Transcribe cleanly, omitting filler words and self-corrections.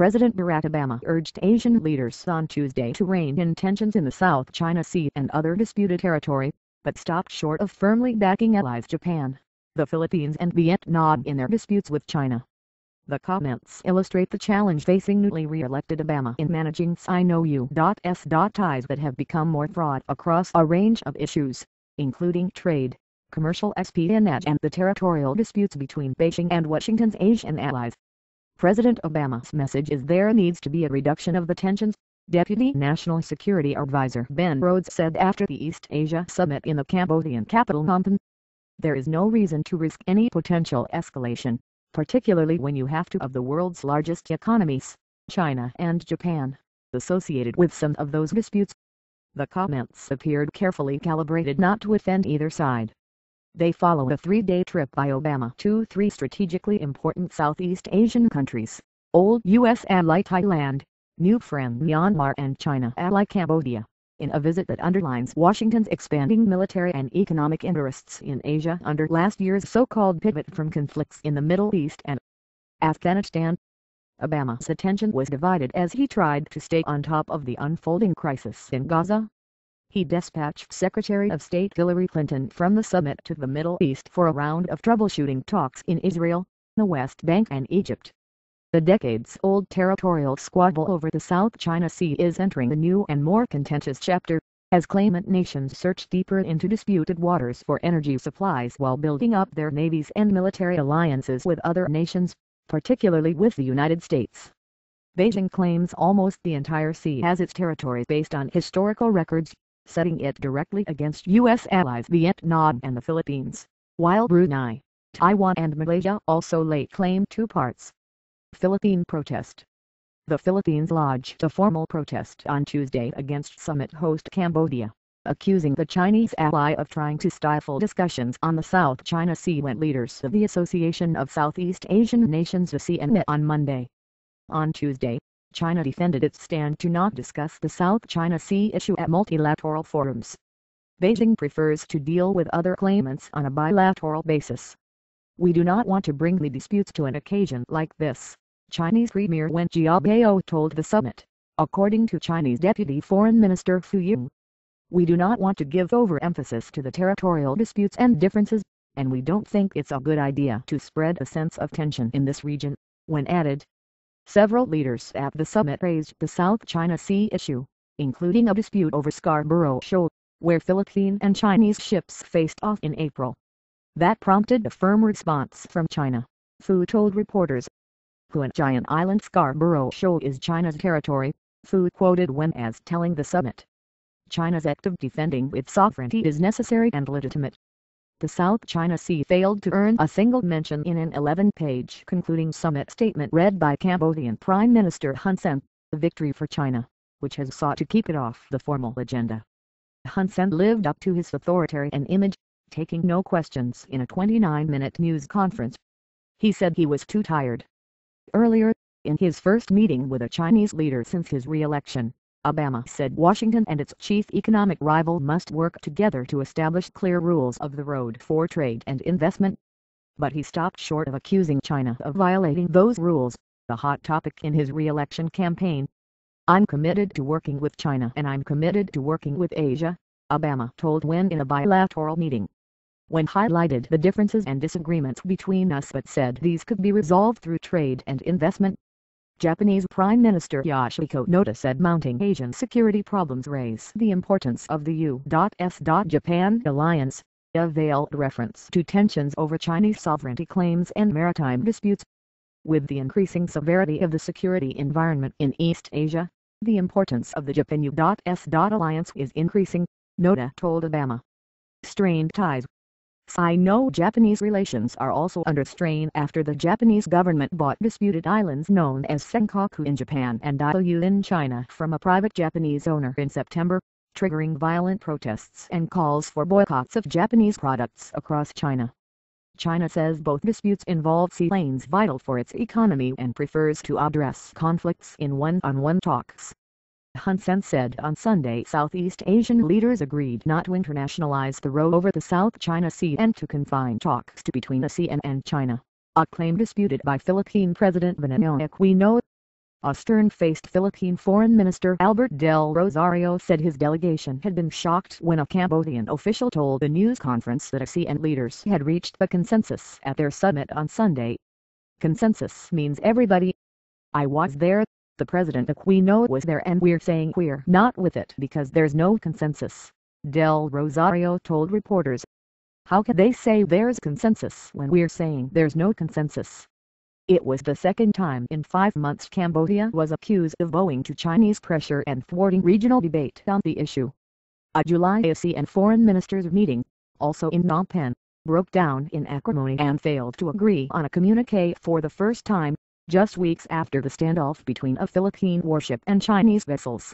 President Barack Obama urged Asian leaders on Tuesday to rein in tensions in the South China Sea and other disputed territory, but stopped short of firmly backing allies Japan, the Philippines and Vietnam in their disputes with China. The comments illustrate the challenge facing newly re-elected Obama in managing Sino-U.S. ties that have become more fraught across a range of issues, including trade, commercial espionage and the territorial disputes between Beijing and Washington's Asian allies. President Obama's message is there needs to be a reduction of the tensions, Deputy National Security Advisor Ben Rhodes said after the East Asia Summit in the Cambodian capital Phnom Penh. There is no reason to risk any potential escalation, particularly when you have two of the world's largest economies, China and Japan, associated with some of those disputes. The comments appeared carefully calibrated not to offend either side. They follow a 3-day trip by Obama to 3 strategically important Southeast Asian countries, old U.S. ally Thailand, new friend Myanmar and China ally Cambodia, in a visit that underlines Washington's expanding military and economic interests in Asia under last year's so-called pivot from conflicts in the Middle East and Afghanistan. Obama's attention was divided as he tried to stay on top of the unfolding crisis in Gaza. He dispatched Secretary of State Hillary Clinton from the summit to the Middle East for a round of troubleshooting talks in Israel, the West Bank and Egypt. The decades-old territorial squabble over the South China Sea is entering a new and more contentious chapter, as claimant nations search deeper into disputed waters for energy supplies while building up their navies and military alliances with other nations, particularly with the United States. Beijing claims almost the entire sea as its territory based on historical records, setting it directly against U.S. allies Vietnam and the Philippines, while Brunei, Taiwan and Malaysia also lay claim to parts. Philippine protest. The Philippines lodged a formal protest on Tuesday against summit host Cambodia, accusing the Chinese ally of trying to stifle discussions on the South China Sea when leaders of the Association of Southeast Asian Nations ASEAN met on Monday. On Tuesday, China defended its stand to not discuss the South China Sea issue at multilateral forums. Beijing prefers to deal with other claimants on a bilateral basis. We do not want to bring the disputes to an occasion like this, Chinese Premier Wen Jiabao told the summit, according to Chinese Deputy Foreign Minister Fu Yu. We do not want to give overemphasis to the territorial disputes and differences, and we don't think it's a good idea to spread a sense of tension in this region, Wen added. Several leaders at the summit raised the South China Sea issue, including a dispute over Scarborough Shoal, where Philippine and Chinese ships faced off in April. That prompted a firm response from China, Fu told reporters. Giant Island Scarborough Shoal is China's territory, Fu quoted Wen as telling the summit. China's act of defending its sovereignty is necessary and legitimate. The South China Sea failed to earn a single mention in an 11-page concluding summit statement read by Cambodian Prime Minister Hun Sen, a victory for China, which has sought to keep it off the formal agenda. Hun Sen lived up to his authoritarian image, taking no questions in a 29-minute news conference. He said he was too tired. Earlier, in his first meeting with a Chinese leader since his re-election, Obama said Washington and its chief economic rival must work together to establish clear rules of the road for trade and investment. But he stopped short of accusing China of violating those rules, a hot topic in his re-election campaign. I'm committed to working with China and I'm committed to working with Asia, Obama told Wen in a bilateral meeting. Wen highlighted the differences and disagreements between us but said these could be resolved through trade and investment. Japanese Prime Minister Yoshihiko Noda said mounting Asian security problems raise the importance of the U.S.-Japan alliance, a veiled reference to tensions over Chinese sovereignty claims and maritime disputes. With the increasing severity of the security environment in East Asia, the importance of the Japan-U.S. alliance is increasing, Noda told Obama. Strained ties. Sino-Japanese relations are also under strain after the Japanese government bought disputed islands known as Senkaku in Japan and Diaoyu in China from a private Japanese owner in September, triggering violent protests and calls for boycotts of Japanese products across China. China says both disputes involve sea lanes vital for its economy and prefers to address conflicts in one-on-one talks. Hun Sen said on Sunday Southeast Asian leaders agreed not to internationalize the road over the South China Sea and to confine talks to between ASEAN and China, a claim disputed by Philippine President Benigno Aquino. A stern-faced Philippine Foreign Minister Albert Del Rosario said his delegation had been shocked when a Cambodian official told the news conference that ASEAN leaders had reached a consensus at their summit on Sunday. Consensus means everybody. I was there, the President Aquino was there, and we're saying we're not with it because there's no consensus, Del Rosario told reporters. How can they say there's consensus when we're saying there's no consensus? It was the second time in 5 months Cambodia was accused of bowing to Chinese pressure and thwarting regional debate on the issue. A July ASEAN foreign ministers meeting, also in Phnom Penh, broke down in acrimony and failed to agree on a communique for the first time, just weeks after the standoff between a Philippine warship and Chinese vessels.